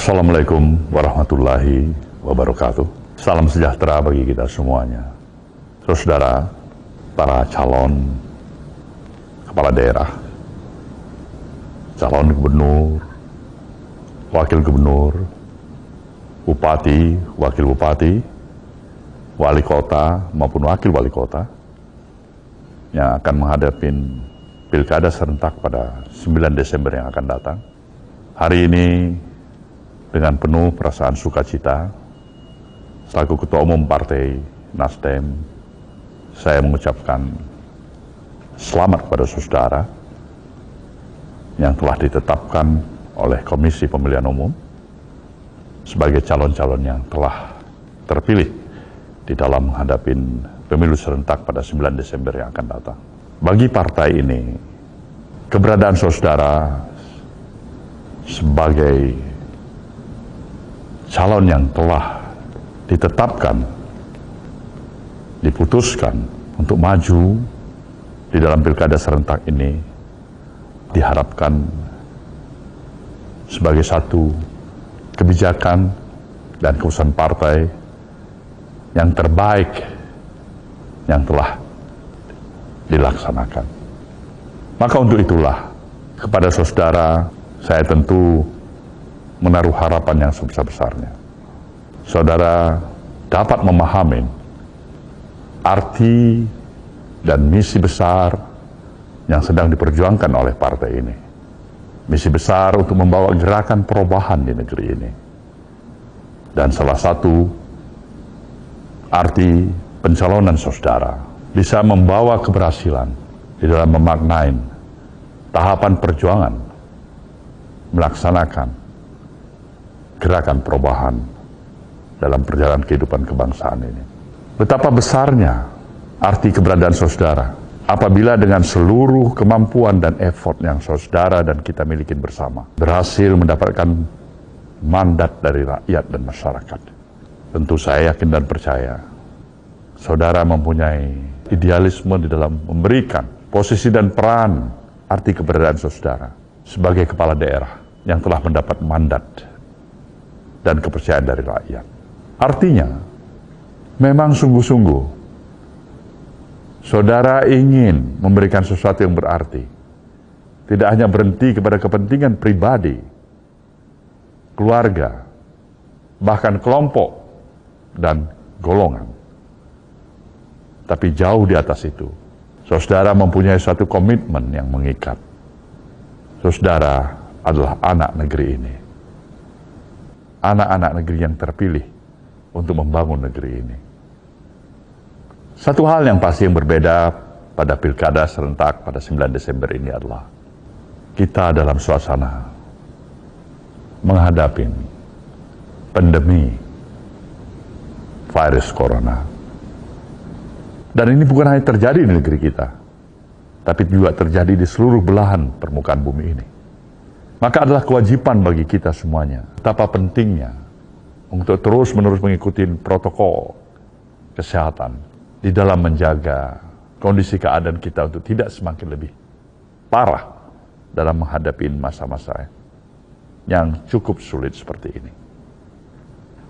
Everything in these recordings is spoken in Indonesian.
Assalamualaikum warahmatullahi wabarakatuh. Salam sejahtera bagi kita semuanya. Saudara, para calon kepala daerah, calon gubernur, wakil gubernur, bupati, wakil bupati, wali kota maupun wakil wali kota yang akan menghadapi pilkada serentak pada 9 Desember yang akan datang. Hari ini dengan penuh perasaan sukacita, selaku Ketua Umum Partai Nasdem, saya mengucapkan selamat kepada saudara yang telah ditetapkan oleh Komisi Pemilihan Umum sebagai calon-calon yang telah terpilih di dalam menghadapi pemilu serentak pada 9 Desember yang akan datang. Bagi partai ini, keberadaan saudara sebagai calon yang telah ditetapkan, diputuskan untuk maju di dalam pilkada serentak ini diharapkan sebagai satu kebijakan dan keputusan partai yang terbaik yang telah dilaksanakan. Maka untuk itulah kepada saudara saya tentu menaruh harapan yang sebesar-besarnya. Saudara dapat memahami arti dan misi besar yang sedang diperjuangkan oleh partai ini. Misi besar untuk membawa gerakan perubahan di negeri ini. Dan salah satu arti pencalonan saudara bisa membawa keberhasilan di dalam memaknai tahapan perjuangan melaksanakan gerakan perubahan dalam perjalanan kehidupan kebangsaan ini. Betapa besarnya arti keberadaan saudara apabila dengan seluruh kemampuan dan effort yang saudara dan kita miliki bersama berhasil mendapatkan mandat dari rakyat dan masyarakat. Tentu saya yakin dan percaya saudara mempunyai idealisme di dalam memberikan posisi dan peran arti keberadaan saudara sebagai kepala daerah yang telah mendapat mandat dan kepercayaan dari rakyat. Artinya, memang sungguh-sungguh saudara ingin memberikan sesuatu yang berarti. Tidak hanya berhenti kepada kepentingan pribadi, keluarga, bahkan kelompok dan golongan. Tapi jauh di atas itu, saudara mempunyai suatu komitmen yang mengikat. Saudara adalah anak negeri ini. Anak-anak negeri yang terpilih untuk membangun negeri ini. Satu hal yang pasti yang berbeda pada pilkada serentak pada 9 Desember ini adalah kita dalam suasana menghadapi pandemi virus corona. Dan ini bukan hanya terjadi di negeri kita, tapi juga terjadi di seluruh belahan permukaan bumi ini. Maka adalah kewajiban bagi kita semuanya, betapa pentingnya untuk terus-menerus mengikuti protokol kesehatan di dalam menjaga kondisi keadaan kita untuk tidak semakin lebih parah dalam menghadapi masa-masa yang cukup sulit seperti ini.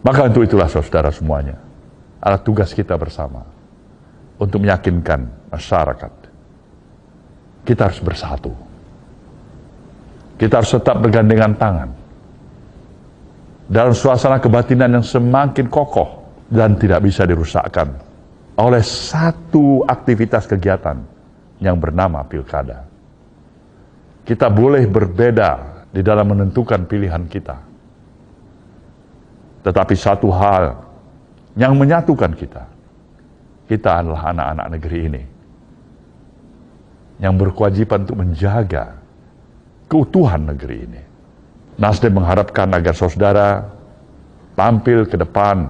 Maka untuk itulah saudara semuanya, adalah tugas kita bersama untuk meyakinkan masyarakat. Kita harus bersatu. Kita harus tetap bergandengan tangan dalam suasana kebatinan yang semakin kokoh dan tidak bisa dirusakkan oleh satu aktivitas kegiatan yang bernama pilkada. Kita boleh berbeda di dalam menentukan pilihan kita, tetapi satu hal yang menyatukan kita adalah anak-anak negeri ini yang berkewajiban untuk menjaga keutuhan negeri ini. Nasdem mengharapkan agar saudara tampil ke depan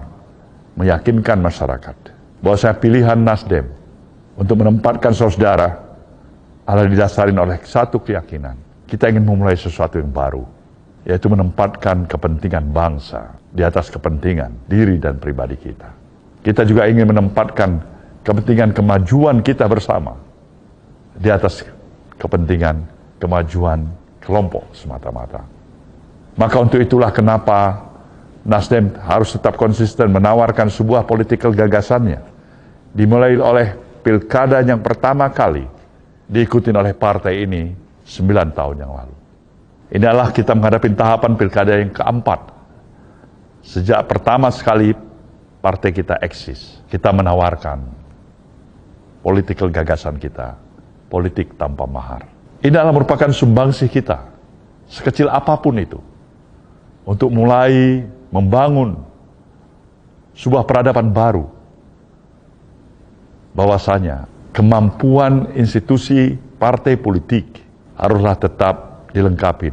meyakinkan masyarakat bahwa pilihan Nasdem untuk menempatkan saudara adalah didasari oleh satu keyakinan. Kita ingin memulai sesuatu yang baru, yaitu menempatkan kepentingan bangsa di atas kepentingan diri dan pribadi kita. Kita juga ingin menempatkan kepentingan kemajuan kita bersama di atas kepentingan kemajuan kelompok semata-mata. Maka untuk itulah kenapa Nasdem harus tetap konsisten menawarkan sebuah political gagasannya, dimulai oleh pilkada yang pertama kali diikuti oleh partai ini 9 tahun yang lalu. Inilah kita menghadapi tahapan pilkada yang keempat. Sejak pertama sekali partai kita eksis, kita menawarkan political gagasan kita, politik tanpa mahar. Ini adalah merupakan sumbangsih kita, sekecil apapun itu, untuk mulai membangun sebuah peradaban baru. Bahwasanya kemampuan institusi partai politik haruslah tetap dilengkapi.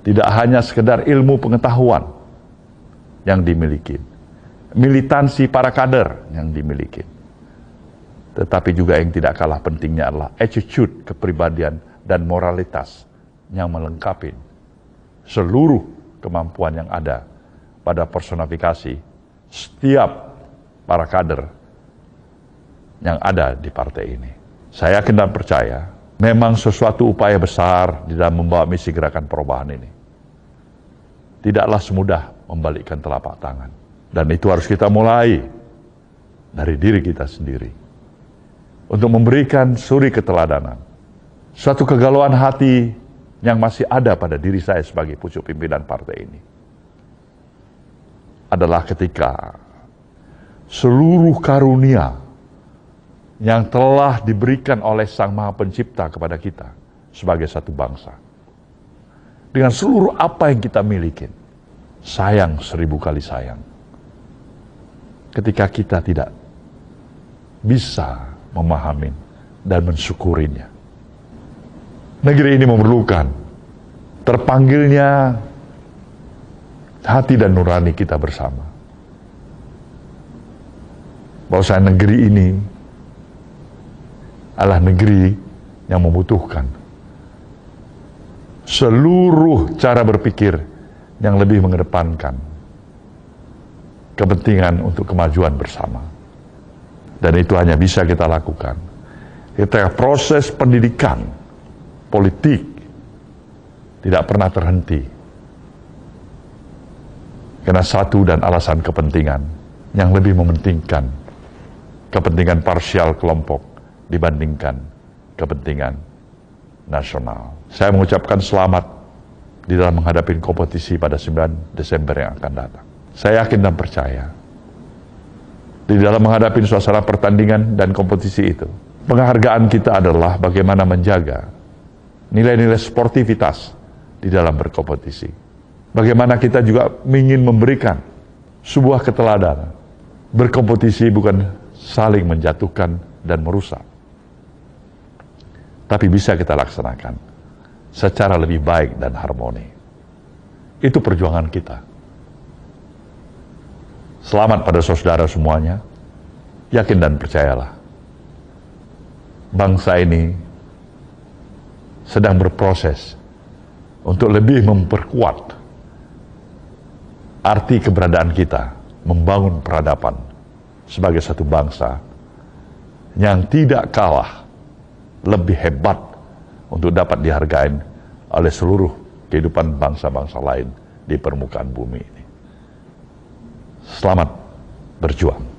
Tidak hanya sekedar ilmu pengetahuan yang dimiliki, militansi para kader yang dimiliki, tetapi juga yang tidak kalah pentingnya adalah attitude, kepribadian, dan moralitas yang melengkapi seluruh kemampuan yang ada pada personifikasi setiap para kader yang ada di partai ini. Saya yakin dan percaya, memang sesuatu upaya besar di dalam membawa misi gerakan perubahan ini. Tidaklah semudah membalikkan telapak tangan. Dan itu harus kita mulai dari diri kita sendiri. Untuk memberikan suri keteladanan. Suatu kegalauan hati yang masih ada pada diri saya sebagai pucuk pimpinan partai ini adalah ketika seluruh karunia yang telah diberikan oleh Sang Maha Pencipta kepada kita sebagai satu bangsa, dengan seluruh apa yang kita miliki, sayang 1000 kali sayang ketika kita tidak bisa memahami dan mensyukurinya. Negeri ini memerlukan terpanggilnya hati dan nurani kita bersama. Bahwa negeri ini adalah negeri yang membutuhkan seluruh cara berpikir yang lebih mengedepankan kepentingan untuk kemajuan bersama. Dan itu hanya bisa kita lakukan ketika proses pendidikan politik tidak pernah terhenti. Karena satu dan alasan kepentingan yang lebih mementingkan kepentingan parsial kelompok dibandingkan kepentingan nasional. Saya mengucapkan selamat di dalam menghadapi kompetisi pada 9 Desember yang akan datang. Saya yakin dan percaya di dalam menghadapi suasana pertandingan dan kompetisi itu, penghargaan kita adalah bagaimana menjaga nilai-nilai sportivitas di dalam berkompetisi. Bagaimana kita juga ingin memberikan sebuah keteladanan. Berkompetisi bukan saling menjatuhkan dan merusak, tapi bisa kita laksanakan secara lebih baik dan harmoni. Itu perjuangan kita. Selamat pada saudara semuanya. Yakin dan percayalah, bangsa ini sedang berproses untuk lebih memperkuat arti keberadaan kita, membangun peradaban sebagai satu bangsa yang tidak kalah lebih hebat untuk dapat dihargai oleh seluruh kehidupan bangsa-bangsa lain di permukaan bumi ini. Selamat berjuang.